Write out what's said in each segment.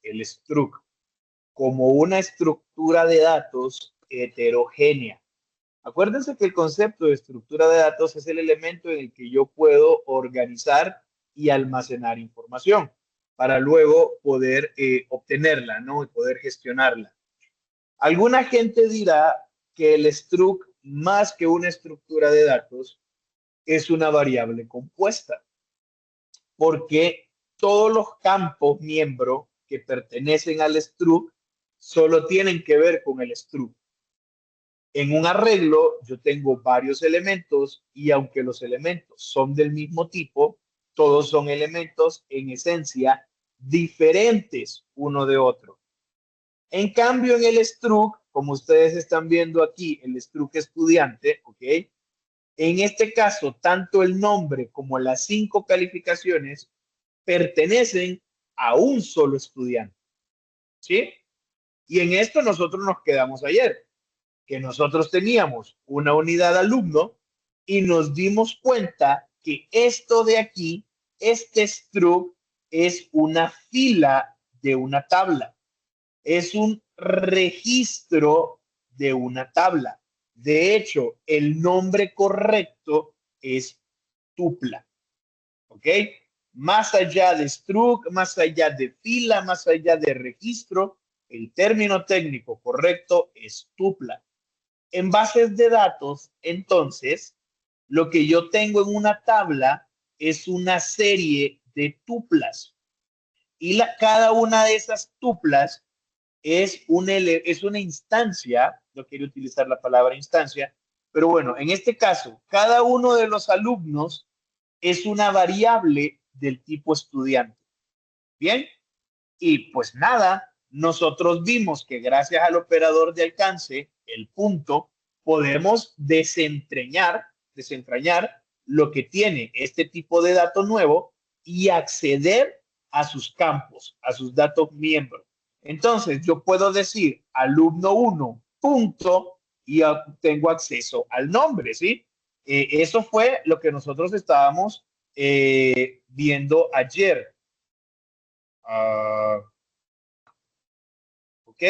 el struct como una estructura de datos heterogénea. Acuérdense que el concepto de estructura de datos es el elemento en el que yo puedo organizar y almacenar información para luego poder obtenerla, ¿no? Y poder gestionarla. Alguna gente dirá que el struct, más que una estructura de datos, es una variable compuesta, porque todos los campos miembros que pertenecen al struct solo tienen que ver con el struct. En un arreglo yo tengo varios elementos y aunque los elementos son del mismo tipo, todos son elementos en esencia diferentes uno de otro. En cambio, en el struct, como ustedes están viendo aquí, el struct estudiante, ¿ok? En este caso, tanto el nombre como las 5 calificaciones pertenecen a un solo estudiante, ¿sí? Y en esto nosotros nos quedamos ayer, que nosotros teníamos una unidad alumno y nos dimos cuenta que esto de aquí, este struct, es una fila de una tabla, es un registro de una tabla. De hecho, el nombre correcto es tupla, ¿ok? Más allá de struct, más allá de fila, más allá de registro, el término técnico correcto es tupla. En bases de datos, entonces, lo que yo tengo en una tabla es una serie de tuplas y cada una de esas tuplas es una instancia, no quiero utilizar la palabra instancia, pero bueno, en este caso, cada uno de los alumnos es una variable del tipo estudiante. Bien, y pues nada, nosotros vimos que gracias al operador de alcance, el punto, podemos desentrañar lo que tiene este tipo de dato nuevo y acceder a sus campos, a sus datos miembros. Entonces, yo puedo decir alumno 1, punto, y tengo acceso al nombre, ¿sí? Eso fue lo que nosotros estábamos viendo ayer. Uh, ¿Ok?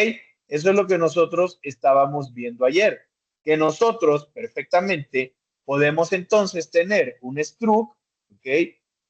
Eso es lo que nosotros estábamos viendo ayer, que nosotros perfectamente podemos entonces tener un struct, ¿ok?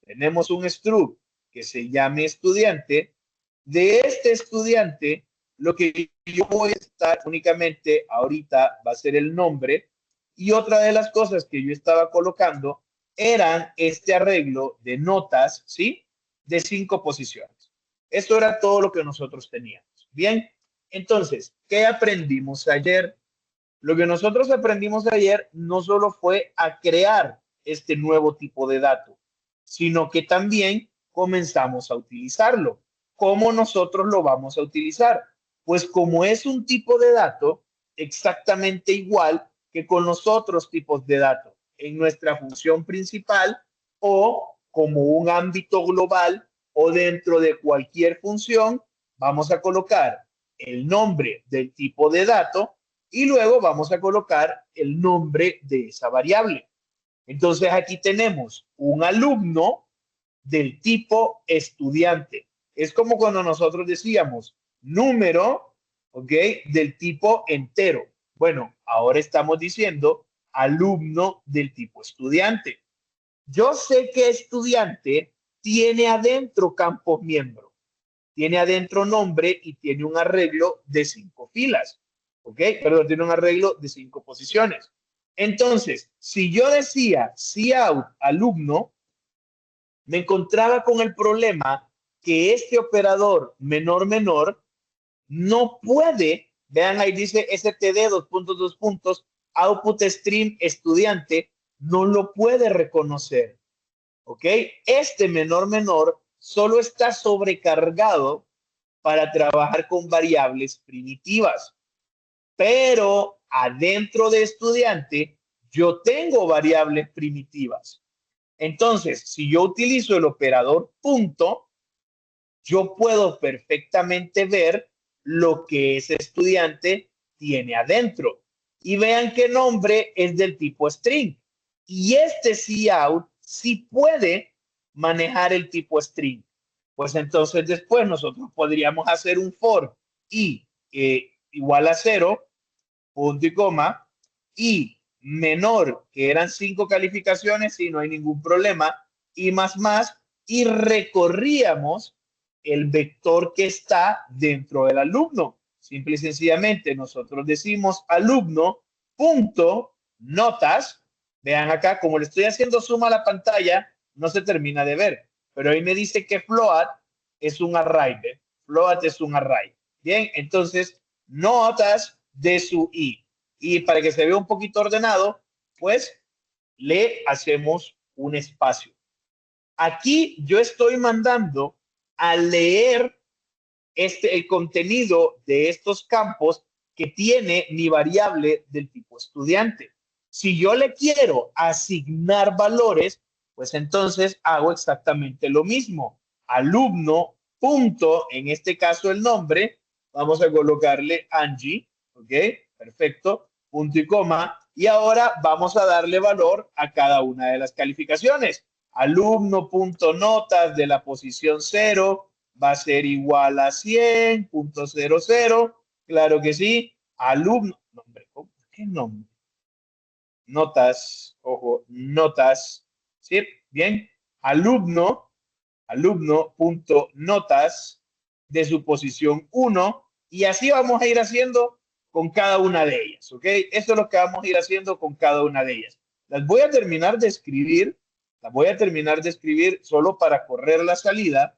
Tenemos un struct que se llame estudiante. De este estudiante, lo que yo voy a estar únicamente ahorita va a ser el nombre y otra de las cosas que yo estaba colocando eran este arreglo de notas, ¿sí? De 5 posiciones. Esto era todo lo que nosotros teníamos. Bien, entonces, ¿qué aprendimos ayer? Lo que nosotros aprendimos ayer no solo fue a crear este nuevo tipo de dato, sino que también comenzamos a utilizarlo. ¿Cómo nosotros lo vamos a utilizar? Pues como es un tipo de dato exactamente igual que con los otros tipos de datos en nuestra función principal o como un ámbito global o dentro de cualquier función, vamos a colocar el nombre del tipo de dato y luego vamos a colocar el nombre de esa variable. Entonces aquí tenemos un alumno del tipo estudiante. Es como cuando nosotros decíamos número, ¿ok? Del tipo entero. Bueno, ahora estamos diciendo alumno del tipo estudiante. Yo sé que estudiante tiene adentro campos miembros, tiene adentro nombre y tiene un arreglo de 5 filas. ¿Ok? Perdón, tiene un arreglo de 5 posiciones. Entonces, si yo decía cout alumno, me encontraba con el problema que este operador menor no puede, vean ahí dice std dos puntos, output stream estudiante, no lo puede reconocer. ¿Ok? Este menor solo está sobrecargado para trabajar con variables primitivas. Pero adentro de estudiante, yo tengo variables primitivas. Entonces, si yo utilizo el operador punto, yo puedo perfectamente ver lo que ese estudiante tiene adentro. Y vean qué nombre es del tipo string. Y este cout sí puede manejar el tipo string. Pues entonces después nosotros podríamos hacer un for i igual a 0, punto y coma, y menor, que eran 5 calificaciones, y no hay ningún problema, y más, y recorríamos el vector que está dentro del alumno. Simple y sencillamente nosotros decimos alumno punto notas. Vean acá, como le estoy haciendo suma a la pantalla, no se termina de ver, pero ahí me dice que float es un array. ¿Ve? Float es un array. Bien, entonces notas de su i. Y para que se vea un poquito ordenado, pues le hacemos un espacio. Aquí yo estoy mandando a leer el contenido de estos campos que tiene mi variable del tipo estudiante. Si yo le quiero asignar valores, pues entonces hago exactamente lo mismo. Alumno, punto, en este caso el nombre, vamos a colocarle Angie, ¿ok? Perfecto, punto y coma. Y ahora vamos a darle valor a cada una de las calificaciones. Alumno, punto, notas de la posición 0, va a ser igual a 100.00. Claro que sí. Alumno, nombre, ¿qué nombre? Notas, ojo, notas, ¿sí? Bien. Alumno.notas de su posición 1, y así vamos a ir haciendo con cada una de ellas, ¿ok? Eso es lo que vamos a ir haciendo con cada una de ellas. Las voy a terminar de escribir, solo para correr la salida,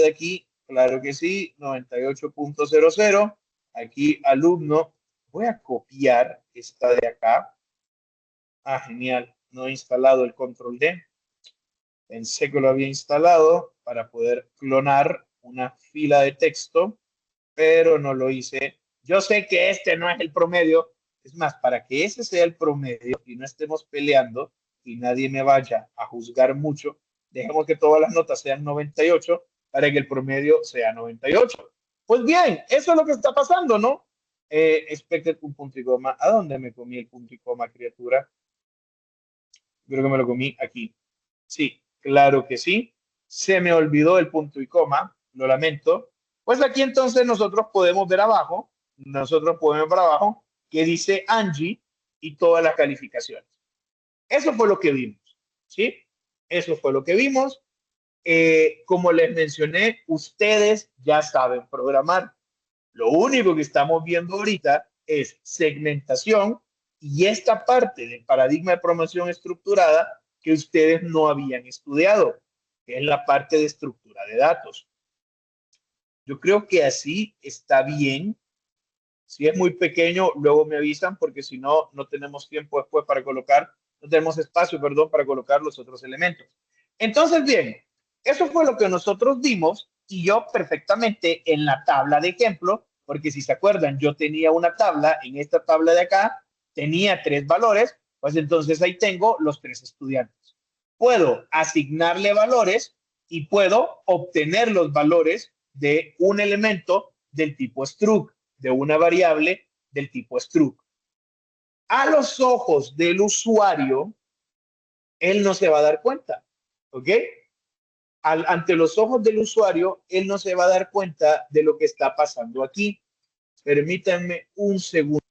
aquí, claro que sí, 98.00, aquí alumno, voy a copiar esta de acá. Ah, genial, no he instalado el control D, pensé que lo había instalado para poder clonar una fila de texto, pero no lo hice. Yo sé que este no es el promedio, es más, para que ese sea el promedio y no estemos peleando y nadie me vaya a juzgar mucho, dejemos que todas las notas sean 98 para que el promedio sea 98. Pues bien, eso es lo que está pasando, ¿no? Expected un punto y coma. ¿A dónde me comí el punto y coma, criatura? Creo que me lo comí aquí. Sí, claro que sí. Se me olvidó el punto y coma, lo lamento. Pues aquí entonces nosotros podemos ver abajo, que dice Angie y todas las calificaciones. Eso fue lo que vimos, ¿sí? Eso fue lo que vimos. Como les mencioné, ustedes ya saben programar. Lo único que estamos viendo ahorita es segmentación y esta parte del paradigma de programación estructurada que ustedes no habían estudiado, que es la parte de estructura de datos. Yo creo que así está bien. Si es muy pequeño, luego me avisan porque si no, no tenemos tiempo después para colocar, no tenemos espacio, perdón, para colocar los otros elementos. Entonces, bien, eso fue lo que nosotros vimos y yo perfectamente en la tabla de ejemplo, porque si se acuerdan, yo tenía una tabla, en esta tabla de acá, tenía 3 valores, pues entonces ahí tengo los 3 estudiantes. Puedo asignarle valores y puedo obtener los valores de un elemento del tipo struct, de una variable del tipo struct. A los ojos del usuario, él no se va a dar cuenta, ¿ok? Ante los ojos del usuario, él no se va a dar cuenta de lo que está pasando aquí. Permítanme un segundo.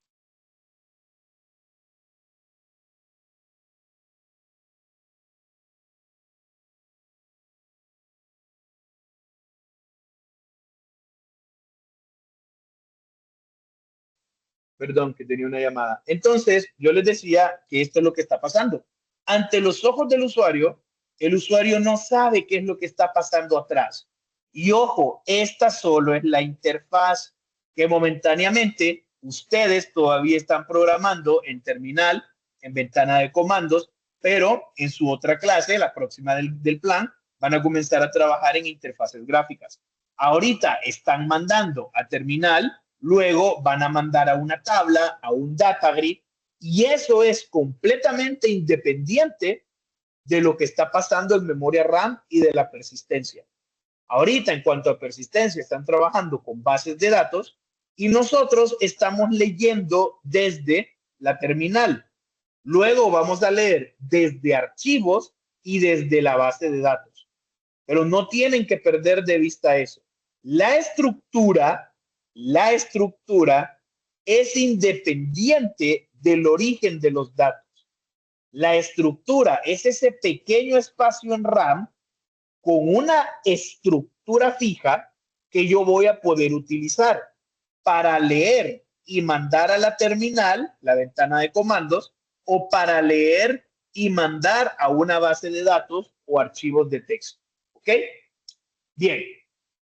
Perdón, que tenía una llamada. Entonces, yo les decía que esto es lo que está pasando. Ante los ojos del usuario, el usuario no sabe qué es lo que está pasando atrás. Y ojo, esta solo es la interfaz que momentáneamente ustedes todavía están programando en terminal, en ventana de comandos, pero en su otra clase, la próxima del plan, van a comenzar a trabajar en interfaces gráficas. Ahorita están mandando a terminal, luego van a mandar a una tabla, a un data grid, y eso es completamente independiente de lo que está pasando en memoria RAM y de la persistencia. Ahorita, en cuanto a persistencia, están trabajando con bases de datos y nosotros estamos leyendo desde la terminal. Luego vamos a leer desde archivos y desde la base de datos. pero no tienen que perder de vista eso. La estructura es independiente del origen de los datos. La estructura es ese pequeño espacio en RAM con una estructura fija que yo voy a poder utilizar para leer y mandar a la terminal, la ventana de comandos, o para leer y mandar a una base de datos o archivos de texto. ¿Ok? Bien,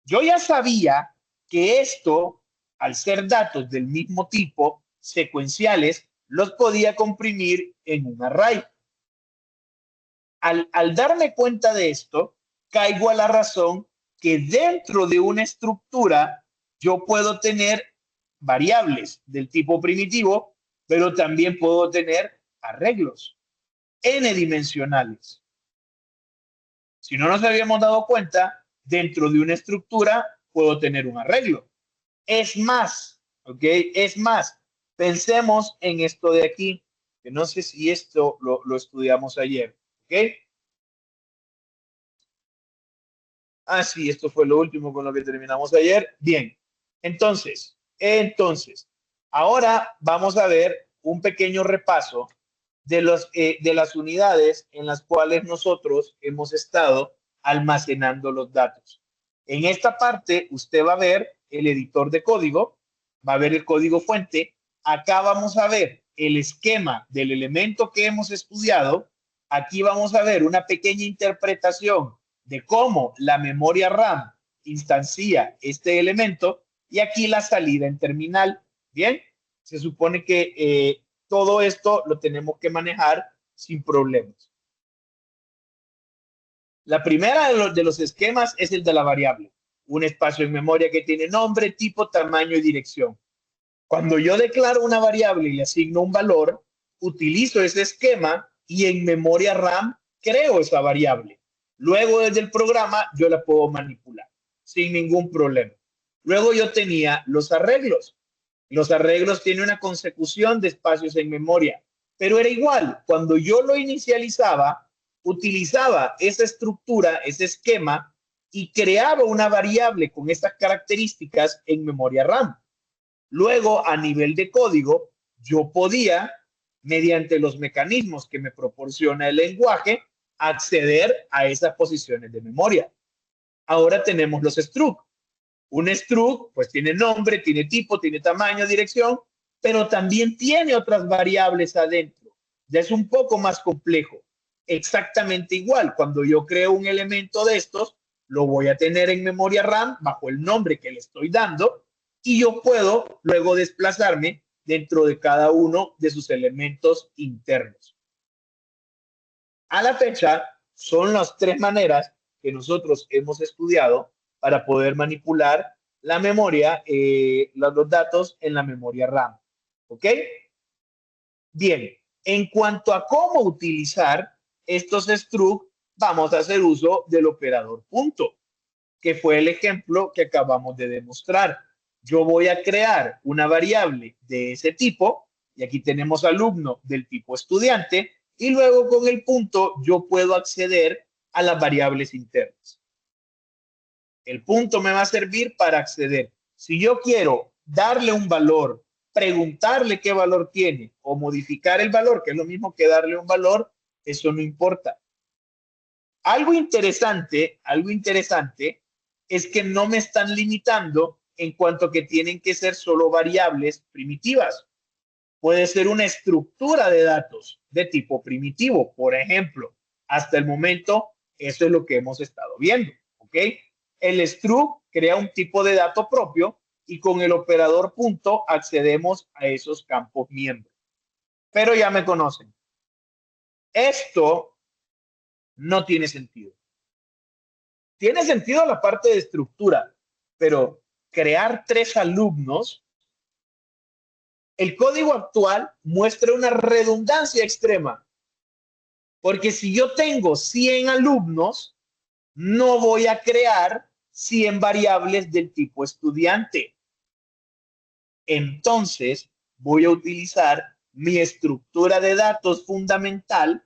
yo ya sabía que esto, al ser datos del mismo tipo, secuenciales, los podía comprimir en un array. Al darme cuenta de esto, caigo a la razón que dentro de una estructura yo puedo tener variables del tipo primitivo, pero también puedo tener arreglos n-dimensionales. Si no nos habíamos dado cuenta, dentro de una estructura puedo tener un arreglo. Es más, ¿ok? Es más, pensemos en esto de aquí, que no sé si esto lo estudiamos ayer, ¿ok? Ah, sí, esto fue lo último con lo que terminamos ayer. Bien, entonces, ahora vamos a ver un pequeño repaso de las unidades en las cuales nosotros hemos estado almacenando los datos. En esta parte, usted va a ver el editor de código, va a ver el código fuente. Acá vamos a ver el esquema del elemento que hemos estudiado. Aquí vamos a ver una pequeña interpretación de cómo la memoria RAM instancia este elemento y aquí la salida en terminal. Bien, se supone que todo esto lo tenemos que manejar sin problemas. La primera de los esquemas es el de la variable. Un espacio en memoria que tiene nombre, tipo, tamaño y dirección. Cuando yo declaro una variable y le asigno un valor, utilizo ese esquema y en memoria RAM creo esa variable. Luego desde el programa yo la puedo manipular sin ningún problema. Luego yo tenía los arreglos. Los arreglos tienen una consecución de espacios en memoria, pero era igual. Cuando yo lo inicializaba, utilizaba esa estructura, ese esquema, y creaba una variable con estas características en memoria RAM. Luego, a nivel de código, yo podía, mediante los mecanismos que me proporciona el lenguaje, acceder a esas posiciones de memoria. Ahora tenemos los struct. Un struct, pues tiene nombre, tiene tipo, tiene tamaño, dirección, pero también tiene otras variables adentro. Ya es un poco más complejo. Exactamente igual, cuando yo creo un elemento de estos, lo voy a tener en memoria RAM bajo el nombre que le estoy dando y yo puedo luego desplazarme dentro de cada uno de sus elementos internos. A la fecha, son las tres maneras que nosotros hemos estudiado para poder manipular la memoria, los datos en la memoria RAM. ¿Ok? Bien, en cuanto a cómo utilizar estos struct, vamos a hacer uso del operador punto, que fue el ejemplo que acabamos de demostrar. Yo voy a crear una variable de ese tipo, y aquí tenemos alumno del tipo estudiante, y luego con el punto yo puedo acceder a las variables internas. El punto me va a servir para acceder. Si yo quiero darle un valor, preguntarle qué valor tiene o modificar el valor, que es lo mismo que darle un valor, eso no importa. Algo interesante es que no me están limitando en cuanto a que tienen que ser solo variables primitivas. Puede ser una estructura de datos de tipo primitivo, por ejemplo. Hasta el momento, eso es lo que hemos estado viendo, ¿ok? El struct crea un tipo de dato propio y con el operador punto accedemos a esos campos miembros. Pero ya me conocen. Esto no tiene sentido. Tiene sentido la parte de estructura, pero crear 3 alumnos, el código actual muestra una redundancia extrema. Porque si yo tengo 100 alumnos, no voy a crear 100 variables del tipo estudiante. Entonces, voy a utilizar mi estructura de datos fundamental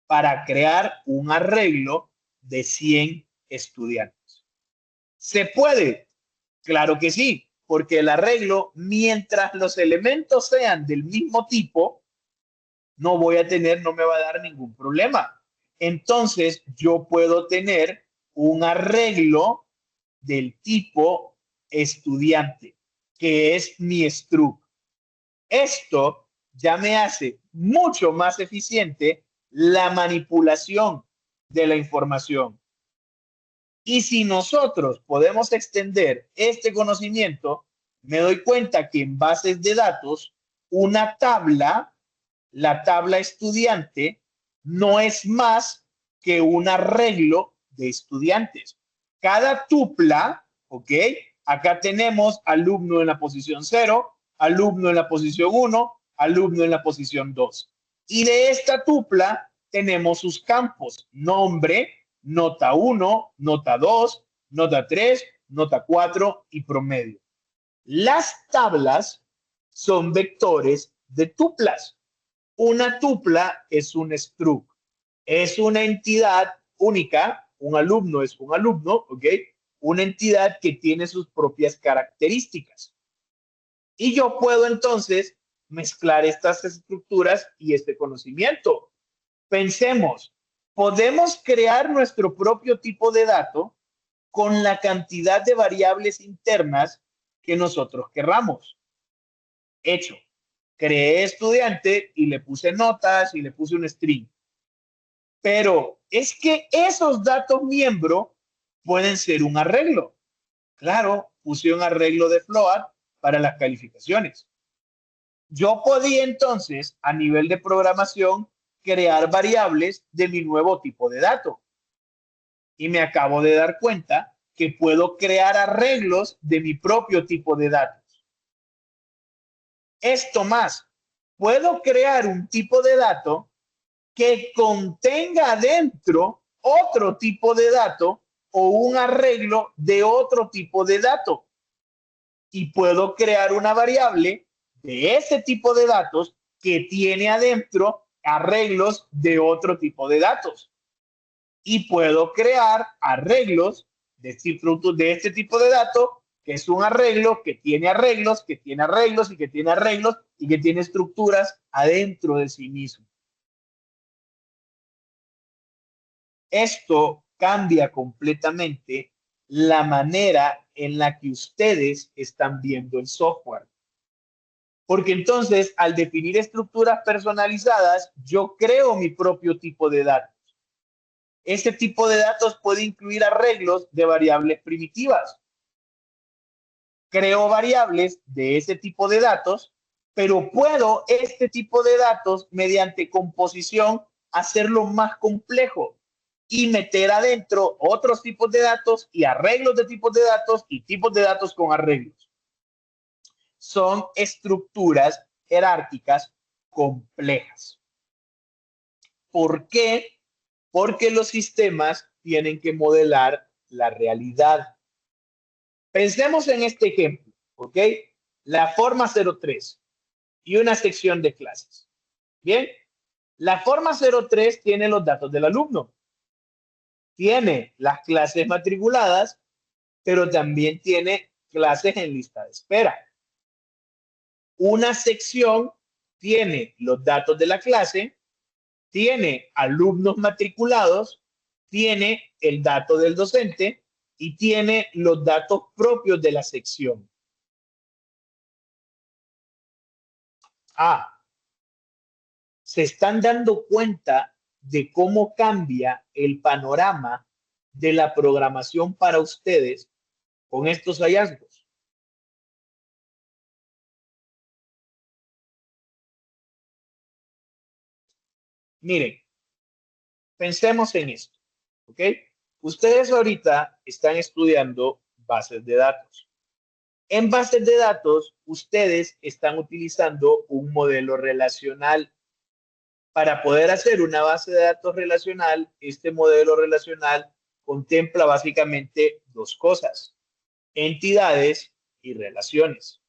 para crear un arreglo de 100 estudiantes. ¿Se puede? Claro que sí, porque el arreglo, mientras los elementos sean del mismo tipo, no me va a dar ningún problema. Entonces, yo puedo tener un arreglo del tipo estudiante, que es mi struct. Esto ya me hace mucho más eficiente la manipulación de la información. Y si nosotros podemos extender este conocimiento, me doy cuenta que en bases de datos, una tabla, la tabla estudiante, no es más que un arreglo de estudiantes. Cada tupla, ¿ok? Acá tenemos alumno en la posición 0, alumno en la posición 1, alumno en la posición 2. Y de esta tupla tenemos sus campos, nombre, nota 1, nota 2, nota 3, nota 4 y promedio. Las tablas son vectores de tuplas. Una tupla es un struct, es una entidad única, un alumno es un alumno, ¿ok? Una entidad que tiene sus propias características. Y yo puedo entonces mezclar estas estructuras y este conocimiento. Pensemos, podemos crear nuestro propio tipo de dato con la cantidad de variables internas que nosotros querramos. Hecho, creé estudiante y le puse notas y le puse un string. Pero es que esos datos miembro pueden ser un arreglo. Claro, puse un arreglo de float para las calificaciones. Yo podía entonces, a nivel de programación, crear variables de mi nuevo tipo de dato. Y me acabo de dar cuenta que puedo crear arreglos de mi propio tipo de datos. Esto más, puedo crear un tipo de dato que contenga dentro otro tipo de dato o un arreglo de otro tipo de dato. Y puedo crear una variable de ese tipo de datos que tiene adentro arreglos de otro tipo de datos. Y puedo crear arreglos de este tipo de datos, que es un arreglo que tiene arreglos, que tiene arreglos y que tiene arreglos y que tiene estructuras adentro de sí mismo. Esto cambia completamente la manera en la que ustedes están viendo el software. Porque entonces, al definir estructuras personalizadas, yo creo mi propio tipo de datos. Este tipo de datos puede incluir arreglos de variables primitivas. Creo variables de ese tipo de datos, pero puedo este tipo de datos, mediante composición, hacerlo más complejo y meter adentro otros tipos de datos y arreglos de tipos de datos y tipos de datos con arreglos. Son estructuras jerárquicas complejas. ¿Por qué? Porque los sistemas tienen que modelar la realidad. Pensemos en este ejemplo, ¿ok? La forma 03 y una sección de clases. Bien, la forma 03 tiene los datos del alumno. Tiene las clases matriculadas, pero también tiene clases en lista de espera. Una sección tiene los datos de la clase, tiene alumnos matriculados, tiene el dato del docente y tiene los datos propios de la sección. Se están dando cuenta de cómo cambia el panorama de la programación para ustedes con estos hallazgos. Miren, pensemos en esto, ¿ok? Ustedes ahorita están estudiando bases de datos. En bases de datos, ustedes están utilizando un modelo relacional. Para poder hacer una base de datos relacional, este modelo relacional contempla básicamente dos cosas: entidades y relaciones.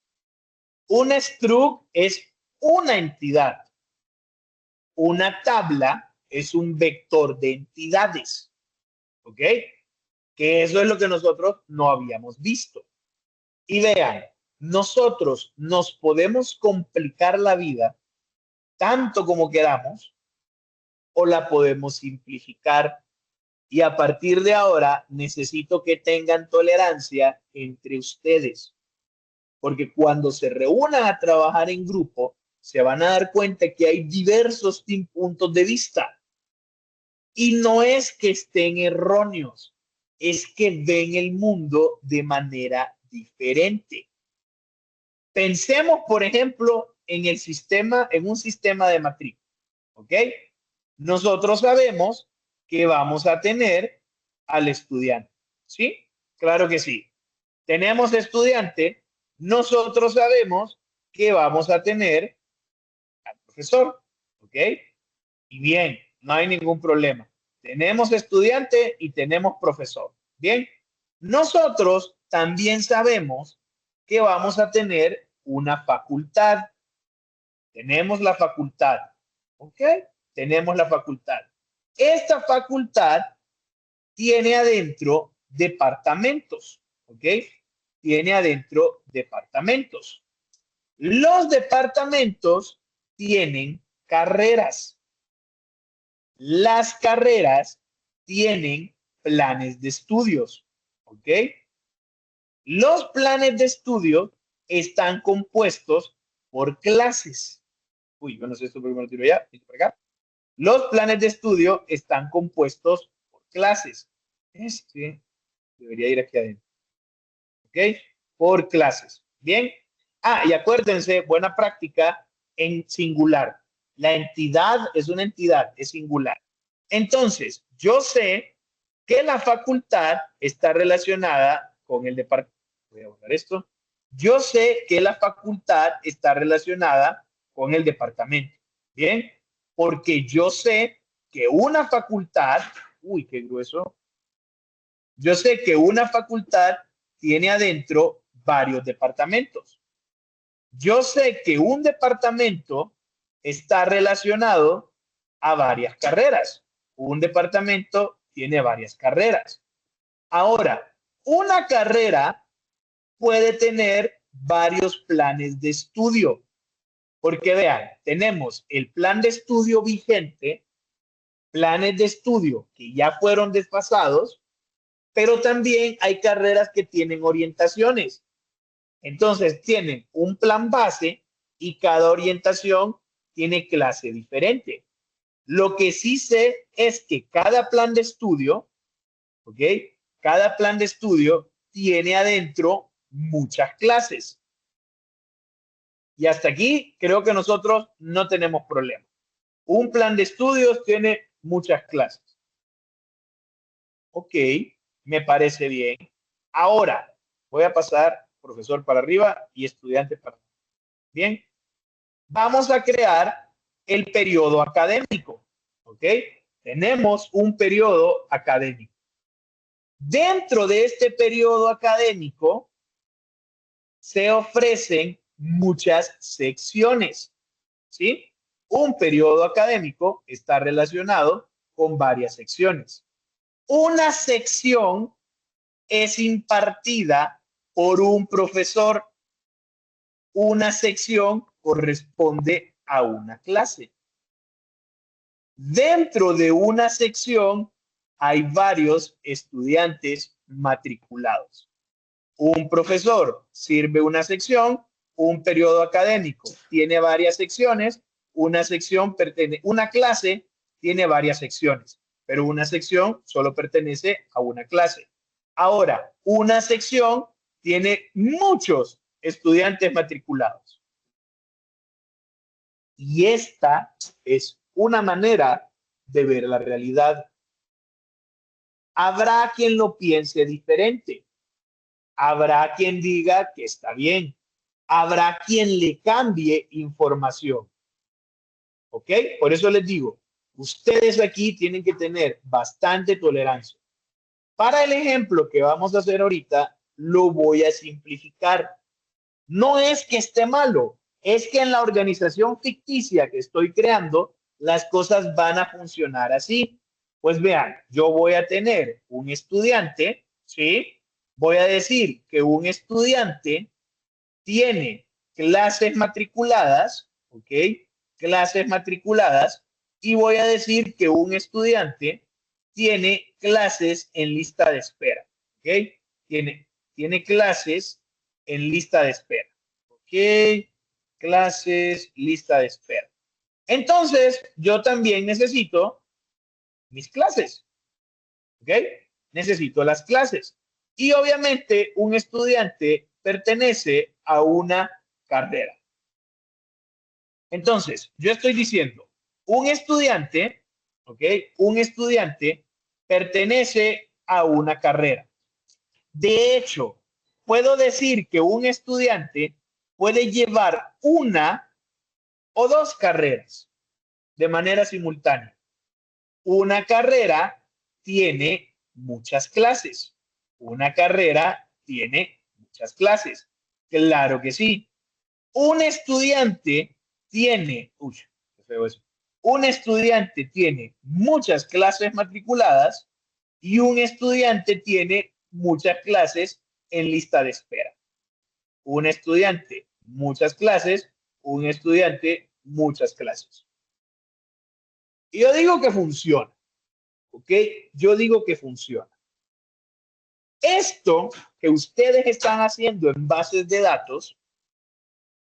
Un struct es una entidad. Una tabla es un vector de entidades. ¿Ok? que eso es lo que nosotros no habíamos visto. Y vean, nosotros nos podemos complicar la vida tanto como queramos o la podemos simplificar. Y a partir de ahora necesito que tengan tolerancia entre ustedes, porque cuando se reúnan a trabajar en grupo, se van a dar cuenta que hay diversos puntos de vista. Y no es que estén erróneos, es que ven el mundo de manera diferente. Pensemos, por ejemplo, en el sistema, en un sistema de matrícula, ¿ok? Nosotros sabemos que vamos a tener al estudiante, ¿sí? Claro que sí. Tenemos estudiante, nosotros sabemos que vamos a tener al profesor, ¿ok? Y bien, no hay ningún problema. Tenemos estudiante y tenemos profesor. Bien, nosotros también sabemos que vamos a tener una facultad. Tenemos la facultad, ¿ok? Tenemos la facultad. Esta facultad tiene adentro departamentos, ¿ok? Tiene adentro departamentos. Los departamentos tienen carreras. Las carreras tienen planes de estudios, ¿ok? Los planes de estudio están compuestos por clases. Uy, bueno, esto primero tiro ya, por acá. Los planes de estudio están compuestos por clases. Este debería ir aquí adentro, ¿ok? Por clases. Bien. Ah, y acuérdense, buena práctica en singular. La entidad es una entidad, es singular. Entonces, yo sé que la facultad está relacionada con el departamento. Voy a borrar esto. Yo sé que la facultad está relacionada con el departamento. Bien, porque yo sé que una facultad, uy, qué grueso. Yo sé que una facultad tiene adentro varios departamentos. Yo sé que un departamento está relacionado a varias carreras. Un departamento tiene varias carreras. Ahora, una carrera puede tener varios planes de estudio, porque vean, tenemos el plan de estudio vigente, planes de estudio que ya fueron desfasados, pero también hay carreras que tienen orientaciones. Entonces, tienen un plan base y cada orientación tiene clase diferente. Lo que sí sé es que cada plan de estudio, ¿ok? Cada plan de estudio tiene adentro muchas clases. Y hasta aquí creo que nosotros no tenemos problema. Un plan de estudios tiene muchas clases. Ok, me parece bien. Ahora voy a pasar profesor para arriba y estudiante para arriba. Bien, vamos a crear el periodo académico. ¿Ok? Tenemos un periodo académico. Dentro de este periodo académico se ofrecen muchas secciones. ¿Sí? Un periodo académico está relacionado con varias secciones. Una sección es impartida por un profesor. Una sección corresponde a una clase. Dentro de una sección hay varios estudiantes matriculados. Un profesor sirve una sección, un periodo académico tiene varias secciones, una clase tiene varias secciones, pero una sección solo pertenece a una clase. Ahora, una sección tiene muchos estudiantes matriculados. Y esta es una manera de ver la realidad. Habrá quien lo piense diferente. Habrá quien diga que está bien. Habrá quien le cambie información. ¿Ok? Por eso les digo, ustedes aquí tienen que tener bastante tolerancia. Para el ejemplo que vamos a hacer ahorita, lo voy a simplificar. No es que esté malo, es que en la organización ficticia que estoy creando, las cosas van a funcionar así. Pues vean, yo voy a tener un estudiante ¿sí? Voy a decir que un estudiante tiene clases matriculadas, ¿ok? Clases matriculadas, y voy a decir que un estudiante tiene clases en lista de espera, ¿ok? Tiene clases en lista de espera, ¿ok? Clases, lista de espera. Entonces, yo también necesito mis clases, ¿ok? Necesito las clases. Y obviamente un estudiante pertenece a una carrera. Entonces, yo estoy diciendo, un estudiante, ¿ok? Un estudiante pertenece a una carrera. De hecho, puedo decir que un estudiante puede llevar una o dos carreras de manera simultánea. Una carrera tiene muchas clases. Una carrera tiene muchas clases. Claro que sí. Un estudiante tiene, uy, qué feo eso. Un estudiante tiene muchas clases matriculadas y un estudiante tiene muchas clases en lista de espera. Un estudiante, muchas clases, un estudiante, muchas clases. Y yo digo que funciona, ¿ok? Yo digo que funciona. Esto que ustedes están haciendo en bases de datos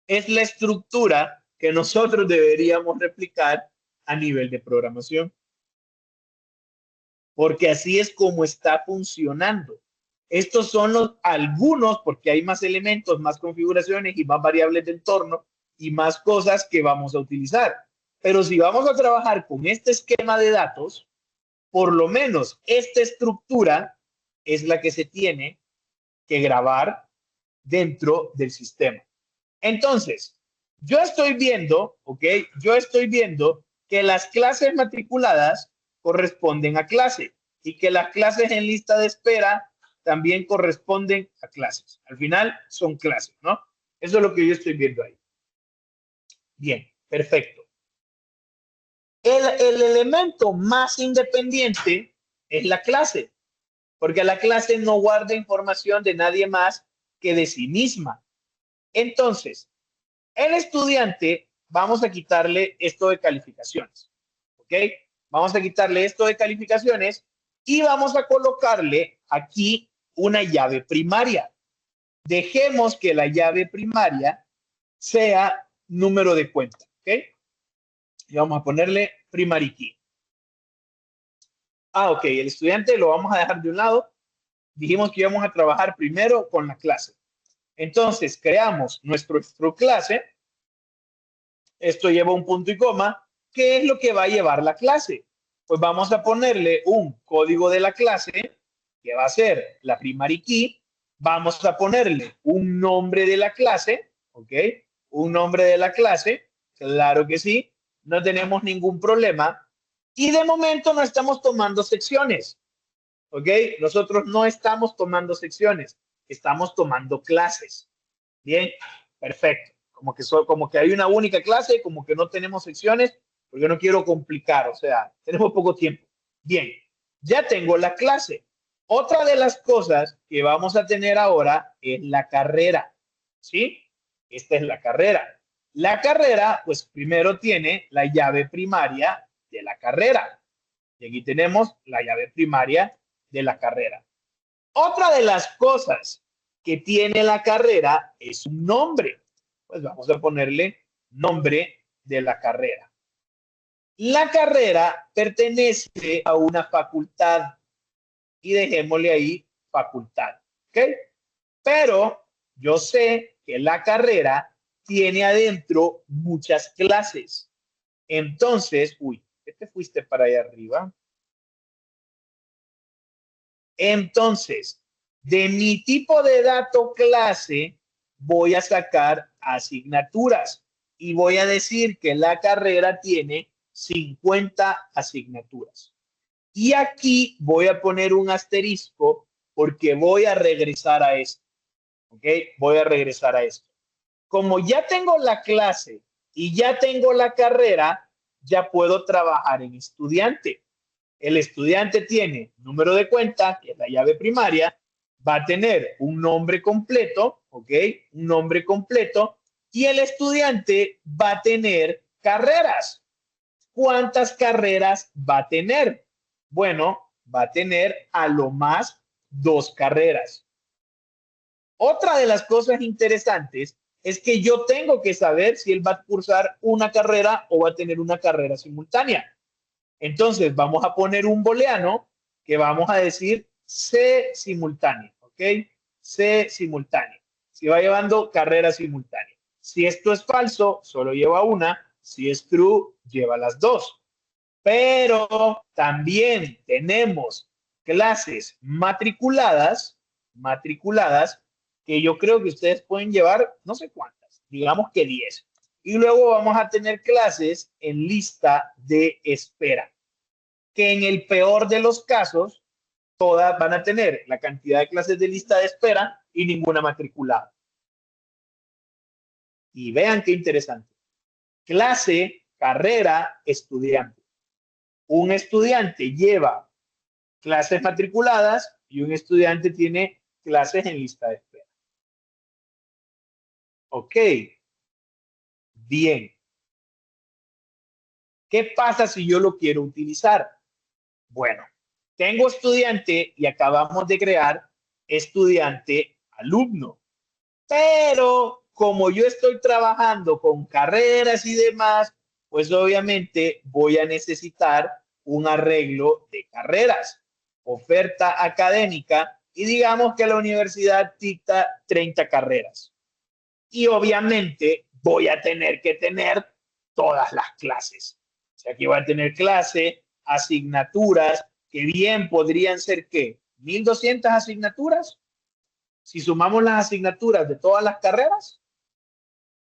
es la estructura que nosotros deberíamos replicar a nivel de programación, porque así es como está funcionando. Estos son los algunos, porque hay más elementos, más configuraciones y más variables de entorno y más cosas que vamos a utilizar. Pero si vamos a trabajar con este esquema de datos, por lo menos esta estructura es la que se tiene que grabar dentro del sistema. Entonces, yo estoy viendo, ¿ok? Yo estoy viendo que las clases matriculadas corresponden a clase y que las clases en lista de espera también corresponden a clases. Al final son clases, ¿no? Eso es lo que yo estoy viendo ahí. Bien, perfecto. El elemento más independiente es la clase, porque la clase no guarda información de nadie más que de sí misma. Entonces, el estudiante, vamos a quitarle esto de calificaciones, ¿ok? Vamos a quitarle esto de calificaciones y vamos a colocarle aquí una llave primaria. Dejemos que la llave primaria sea número de cuenta, ¿ok? Y vamos a ponerle primary key. Ah, ok, el estudiante lo vamos a dejar de un lado. Dijimos que íbamos a trabajar primero con la clase. Entonces, creamos nuestro clase. Esto lleva un punto y coma. ¿Qué es lo que va a llevar la clase? Pues vamos a ponerle un código de la clase, que va a ser la primary key. Vamos a ponerle un nombre de la clase, ¿ok? Un nombre de la clase, claro que sí, no tenemos ningún problema. Y de momento no estamos tomando secciones, ¿ok? Nosotros no estamos tomando secciones, estamos tomando clases. Bien, perfecto. Como que hay una única clase, como que no tenemos secciones, porque no quiero complicar, o sea, tenemos poco tiempo. Bien, ya tengo la clase. Otra de las cosas que vamos a tener ahora es la carrera, ¿sí? Esta es la carrera. La carrera, pues primero tiene la llave primaria de la carrera. Y aquí tenemos la llave primaria de la carrera. Otra de las cosas que tiene la carrera es un nombre. Pues vamos a ponerle nombre de la carrera. La carrera pertenece a una facultad y dejémosle ahí facultad. ¿Ok? Pero yo sé que la carrera tiene adentro muchas clases. Entonces, uy, ¿qué te fuiste para allá arriba? Entonces, de mi tipo de dato clase, voy a sacar asignaturas y voy a decir que la carrera tiene 50 asignaturas. Y aquí voy a poner un asterisco porque voy a regresar a esto. ¿Ok? Voy a regresar a esto. Como ya tengo la clase y ya tengo la carrera, ya puedo trabajar en estudiante. el estudiante tiene número de cuenta, que es la llave primaria, va a tener un nombre completo, ¿ok? Un nombre completo, y el estudiante va a tener carreras. ¿Cuántas carreras va a tener? Bueno, va a tener a lo más 2 carreras. Otra de las cosas interesantes es que yo tengo que saber si él va a cursar una carrera o va a tener una carrera simultánea. Entonces, vamos a poner un booleano que vamos a decir C simultáneo, ¿ok? C simultáneo. Si va llevando carrera simultánea. Si esto es falso, solo lleva una. Si es true, lleva las dos. Pero también tenemos clases matriculadas, que yo creo que ustedes pueden llevar no sé cuántas, digamos que 10. Y luego vamos a tener clases en lista de espera, que en el peor de los casos, todas van a tener la cantidad de clases de lista de espera y ninguna matriculada. Y vean qué interesante. Clase, carrera, estudiante. Un estudiante lleva clases matriculadas y un estudiante tiene clases en lista de espera. Ok, bien. ¿Qué pasa si yo lo quiero utilizar? Bueno, tengo estudiante y acabamos de crear estudiante alumno. Pero como yo estoy trabajando con carreras y demás, pues obviamente voy a necesitar un arreglo de carreras, oferta académica, y digamos que la universidad dicta 30 carreras. Y obviamente voy a tener que tener todas las clases. O sea, aquí voy a tener clase, asignaturas, que bien podrían ser, ¿qué? 1.200 asignaturas. Si sumamos las asignaturas de todas las carreras,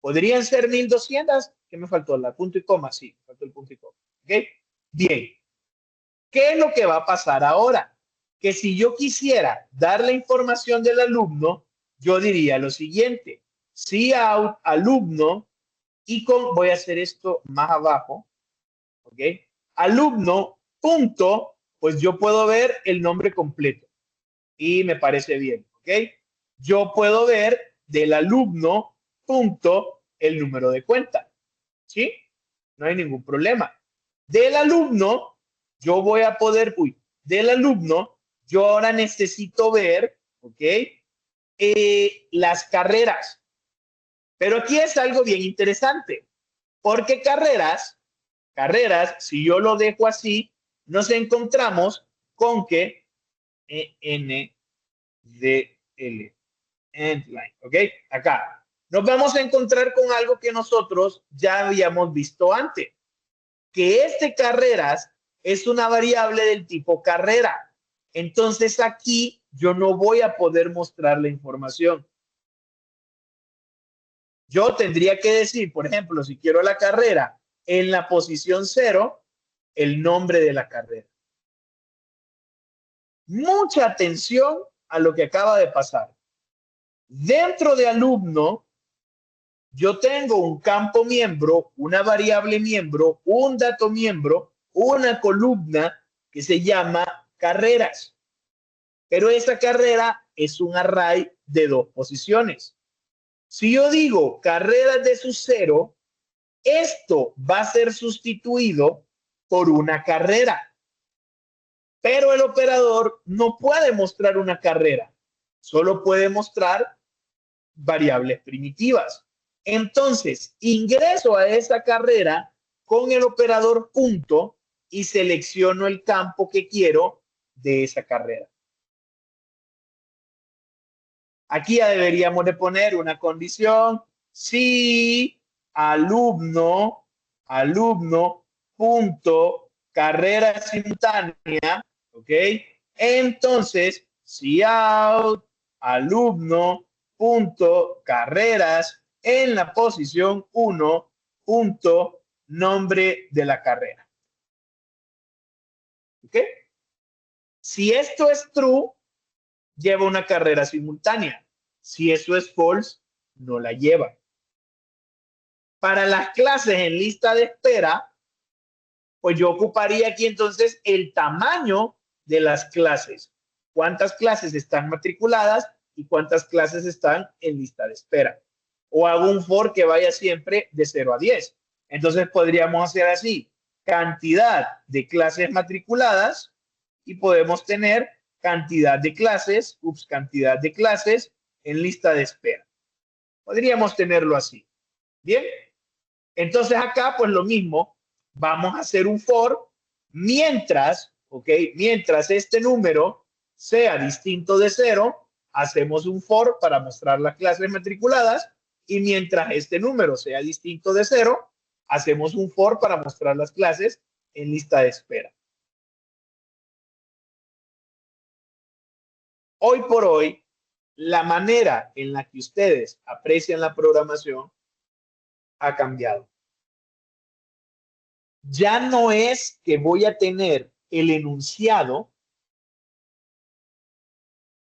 podrían ser 1.200. ¿Qué me faltó? La punto y coma, sí, me faltó el punto y coma. ¿Ok? Bien. ¿Qué es lo que va a pasar ahora? Que si yo quisiera dar la información del alumno, yo diría lo siguiente: cout alumno, y voy a hacer esto más abajo, ¿ok? Alumno, punto, pues yo puedo ver el nombre completo y me parece bien, ¿ok? Yo puedo ver del alumno, punto, el número de cuenta, ¿sí? No hay ningún problema. Del alumno, yo voy a poder, del alumno, yo ahora necesito ver, ¿ok? Las carreras. Pero aquí es algo bien interesante, porque carreras, si yo lo dejo así, nos encontramos con que N, D, L, endline, ¿ok? Acá. Nos vamos a encontrar con algo que nosotros ya habíamos visto antes, que carreras es una variable del tipo carrera. Entonces aquí yo no voy a poder mostrar la información. Yo tendría que decir, por ejemplo, si quiero la carrera en la posición 0, el nombre de la carrera. Mucha atención a lo que acaba de pasar. Dentro de alumno, yo tengo un campo miembro, una variable miembro, un dato miembro, una columna que se llama carreras. Pero esa carrera es un array de 2 posiciones. Si yo digo carreras de su 0, esto va a ser sustituido por una carrera. Pero el operador no puede mostrar una carrera, solo puede mostrar variables primitivas. Entonces, ingreso a esa carrera con el operador punto y selecciono el campo que quiero de esa carrera. Aquí ya deberíamos de poner una condición: si alumno, punto, carrera simultánea, ¿ok? Entonces, cout alumno, punto, carreras en la posición 1, punto, nombre de la carrera. ¿Ok? Si esto es true, lleva una carrera simultánea. Si eso es false, no la lleva. Para las clases en lista de espera, Pues yo ocuparía aquí entonces el tamaño de las clases. ¿Cuántas clases están matriculadas y cuántas clases están en lista de espera? O hago un for que vaya siempre de 0 a 10. Entonces podríamos hacer así, cantidad de clases matriculadas y podemos tener cantidad de clases, cantidad de clases en lista de espera. Podríamos tenerlo así. Bien, entonces acá pues lo mismo, vamos a hacer un for mientras, ¿ok? Mientras este número sea distinto de 0, hacemos un for para mostrar las clases matriculadas y mientras este número sea distinto de 0, hacemos un for para mostrar las clases en lista de espera. Hoy por hoy, la manera en la que ustedes aprecian la programación ha cambiado. Ya no es que voy a tener el enunciado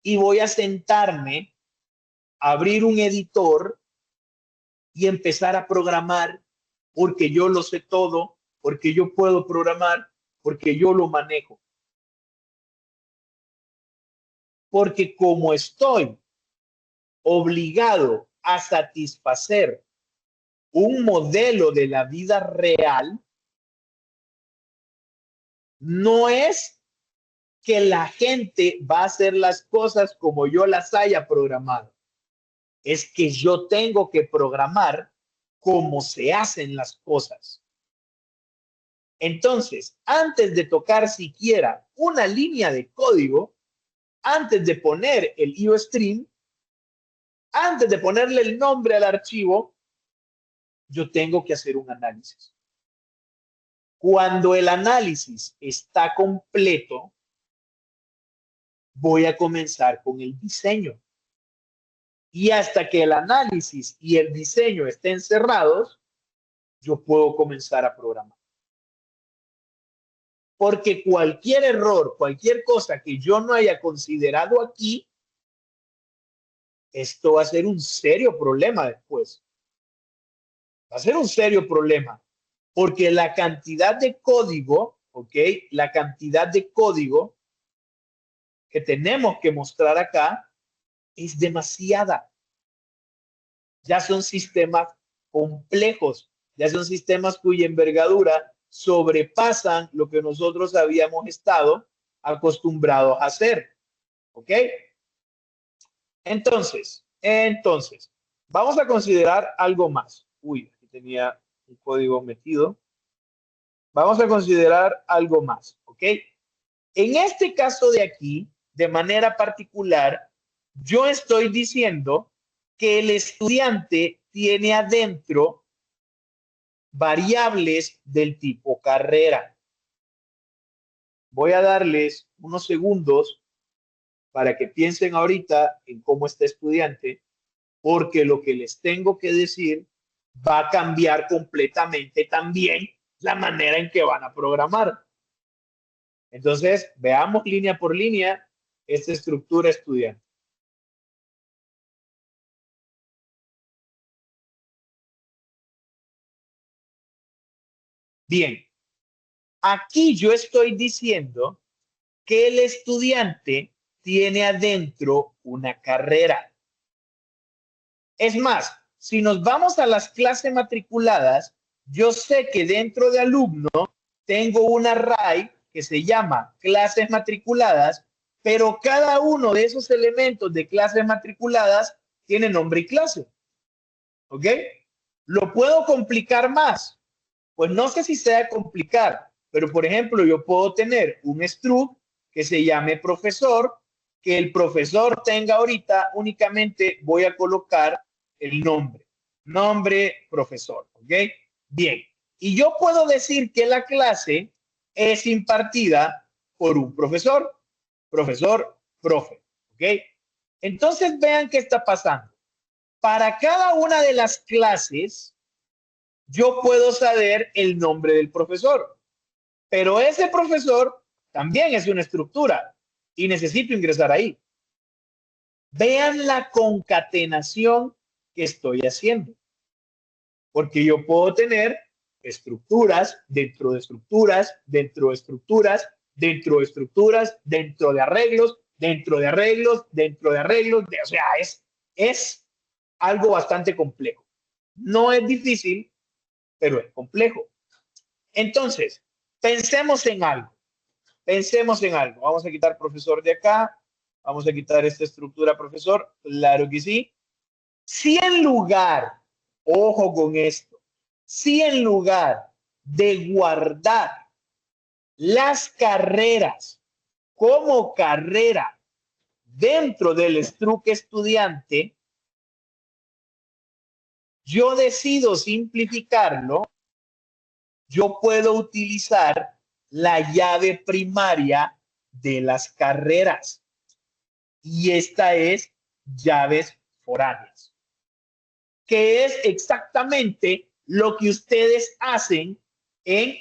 y voy a sentarme, abrir un editor y empezar a programar porque yo lo sé todo, porque yo puedo programar, porque yo lo manejo. Porque como estoy obligado a satisfacer un modelo de la vida real, no es que la gente va a hacer las cosas como yo las haya programado. Es que yo tengo que programar cómo se hacen las cosas. Entonces, antes de tocar siquiera una línea de código, antes de poner el IOStream, antes de ponerle el nombre al archivo, yo tengo que hacer un análisis. Cuando el análisis está completo, voy a comenzar con el diseño. Y hasta que el análisis y el diseño estén cerrados, yo puedo comenzar a programar. Porque cualquier error, cualquier cosa que yo no haya considerado aquí, esto va a ser un serio problema después. Va a ser un serio problema. Porque la cantidad de código, ¿ok? La cantidad de código que tenemos que mostrar acá es demasiada. Ya son sistemas complejos, ya son sistemas cuya envergadura sobrepasan lo que nosotros habíamos estado acostumbrados a hacer. ¿Ok? Entonces, vamos a considerar algo más. Uy, aquí tenía un código metido. Vamos a considerar algo más. ¿Ok? En este caso de aquí, de manera particular, yo estoy diciendo que el estudiante tiene adentro variables del tipo carrera. Voy a darles unos segundos para que piensen ahorita en cómo está estudiante, porque lo que les tengo que decir va a cambiar completamente también la manera en que van a programar. Entonces, veamos línea por línea esta estructura estudiante. Bien, aquí yo estoy diciendo que el estudiante tiene adentro una carrera. Es más, si nos vamos a las clases matriculadas, yo sé que dentro de alumno tengo un array que se llama clases matriculadas, pero cada uno de esos elementos de clases matriculadas tiene nombre y clase. ¿Ok? ¿Lo puedo complicar más? Pues no sé si sea complicar, pero por ejemplo, yo puedo tener un struct que se llame profesor, que el profesor tenga ahorita únicamente voy a colocar el nombre profesor, ¿ok? Bien, y yo puedo decir que la clase es impartida por un profesor, profe, ¿ok? Entonces vean qué está pasando. Para cada una de las clases, yo puedo saber el nombre del profesor, pero ese profesor también es una estructura y necesito ingresar ahí. Vean la concatenación que estoy haciendo, porque yo puedo tener estructuras, dentro de estructuras, dentro de estructuras, dentro de estructuras, dentro de arreglos, dentro de arreglos, dentro de arreglos. O sea, es algo bastante complejo. No es difícil, pero es complejo. Entonces, pensemos en algo. Pensemos en algo. Vamos a quitar profesor de acá. Vamos a quitar esta estructura profesor. Claro que sí. Si en lugar, ojo con esto, si en lugar de guardar las carreras como carrera dentro del struct estudiante, yo decido simplificarlo, yo puedo utilizar la llave primaria de las carreras. Y esta es llaves foráneas, que es exactamente lo que ustedes hacen en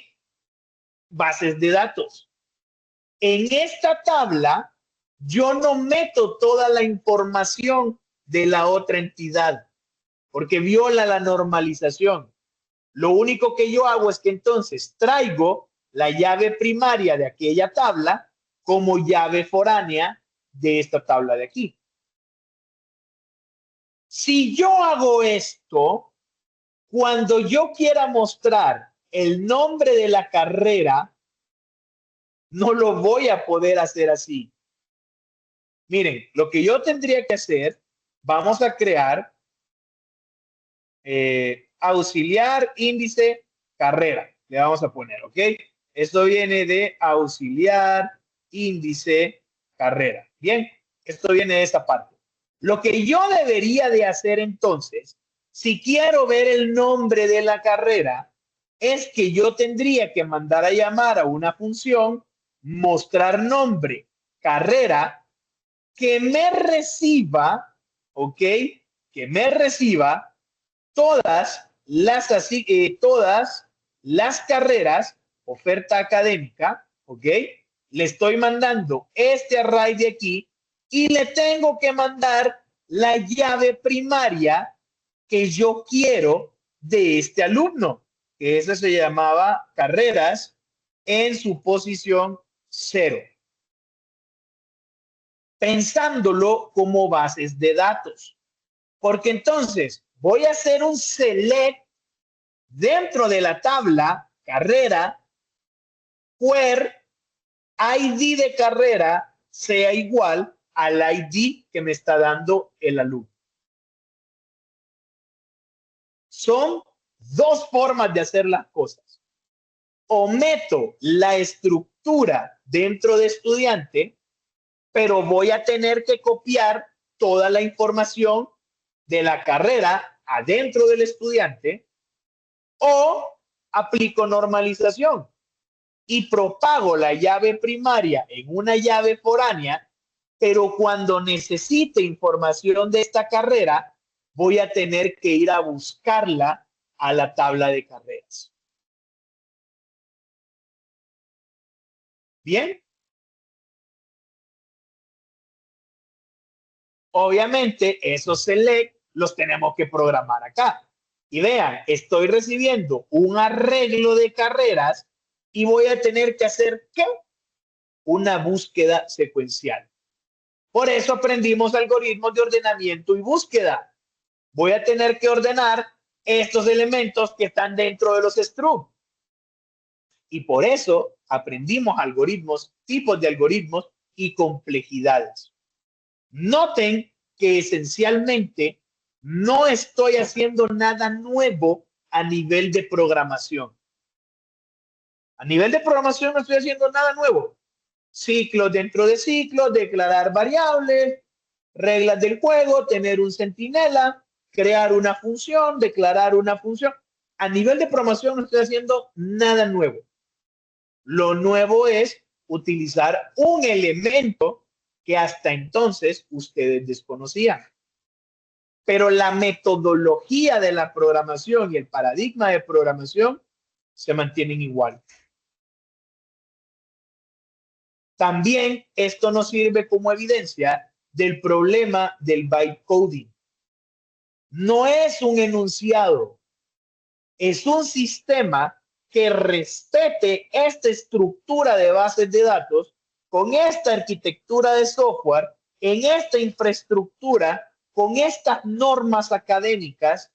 bases de datos. En esta tabla, yo no meto toda la información de la otra entidad, porque viola la normalización. Lo único que yo hago es que entonces traigo la llave primaria de aquella tabla como llave foránea de esta tabla de aquí. Si yo hago esto, cuando yo quiera mostrar el nombre de la carrera, no lo voy a poder hacer así. Miren, lo que yo tendría que hacer, vamos a crear auxiliar, índice, carrera. Le vamos a poner, ¿ok? Esto viene de auxiliar, índice, carrera. Bien, esto viene de esta parte. Lo que yo debería de hacer entonces, si quiero ver el nombre de la carrera, es que yo tendría que mandar a llamar a una función, mostrar nombre, carrera, que me reciba, ¿ok? Que me reciba todas las carreras, oferta académica, ¿ok? Le estoy mandando este array de aquí y le tengo que mandar la llave primaria que yo quiero de este alumno, que eso se llamaba carreras en su posición 0. Pensándolo como bases de datos. Porque entonces voy a hacer un select dentro de la tabla carrera where ID de carrera sea igual al ID que me está dando el alumno. Son dos formas de hacer las cosas. O meto la estructura dentro de estudiante, pero voy a tener que copiar toda la información de la carrera adentro del estudiante, o aplico normalización y propago la llave primaria en una llave foránea, pero cuando necesite información de esta carrera, voy a tener que ir a buscarla a la tabla de carreras. Bien. Obviamente, esos select los tenemos que programar acá. Y vean, estoy recibiendo un arreglo de carreras y voy a tener que hacer, ¿qué? Una búsqueda secuencial. Por eso aprendimos algoritmos de ordenamiento y búsqueda. Voy a tener que ordenar estos elementos que están dentro de los struct. Y por eso aprendimos algoritmos, tipos de algoritmos y complejidades. Noten que esencialmente no estoy haciendo nada nuevo a nivel de programación. A nivel de programación no estoy haciendo nada nuevo. Ciclos dentro de ciclos, declarar variables, reglas del juego, tener un centinela, crear una función, declarar una función. A nivel de programación no estoy haciendo nada nuevo. Lo nuevo es utilizar un elemento que hasta entonces ustedes desconocían. Pero la metodología de la programación y el paradigma de programación se mantienen igual. También esto nos sirve como evidencia del problema del bytecoding. No es un enunciado, es un sistema que respete esta estructura de bases de datos con esta arquitectura de software, en esta infraestructura, con estas normas académicas,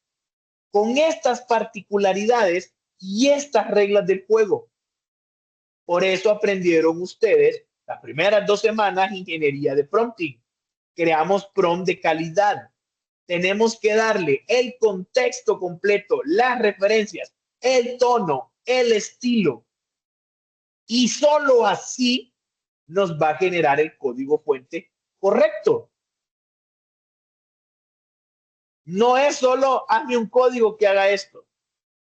con estas particularidades y estas reglas del juego. Por eso aprendieron ustedes las primeras 2 semanas ingeniería de prompting. Creamos prompt de calidad. Tenemos que darle el contexto completo, las referencias, el tono, el estilo. Y solo así nos va a generar el código fuente correcto. No es solo hazme un código que haga esto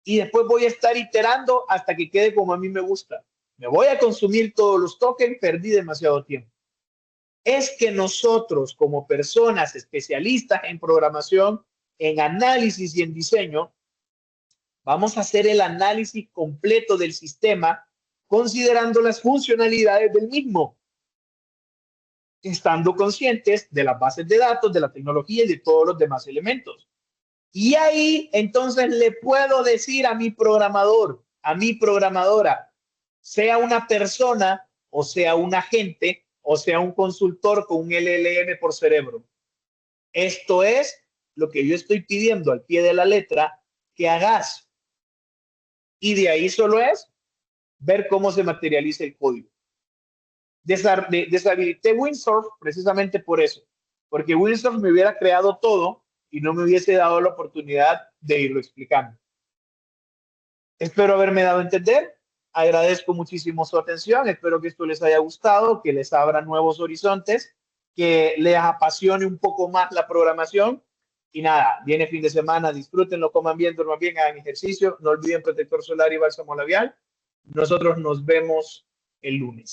y después voy a estar iterando hasta que quede como a mí me gusta. Me voy a consumir todos los tokens, perdí demasiado tiempo. Es que nosotros como personas especialistas en programación, en análisis y en diseño, vamos a hacer el análisis completo del sistema considerando las funcionalidades del mismo, estando conscientes de las bases de datos, de la tecnología y de todos los demás elementos. Y ahí entonces le puedo decir a mi programador, a mi programadora, sea una persona o sea un agente o sea un consultor con un LLM por cerebro. Esto es lo que yo estoy pidiendo al pie de la letra que hagas. Y de ahí solo es ver cómo se materializa el código. Deshabilité Windsurf precisamente por eso, porque Windsurf me hubiera creado todo y no me hubiese dado la oportunidad de irlo explicando. Espero haberme dado a entender. Agradezco muchísimo su atención. Espero que esto les haya gustado, que les abra nuevos horizontes, que les apasione un poco más la programación. Y nada, viene fin de semana, disfrútenlo, coman bien, duerman bien, hagan ejercicio. No olviden protector solar y bálsamo labial. Nosotros nos vemos el lunes.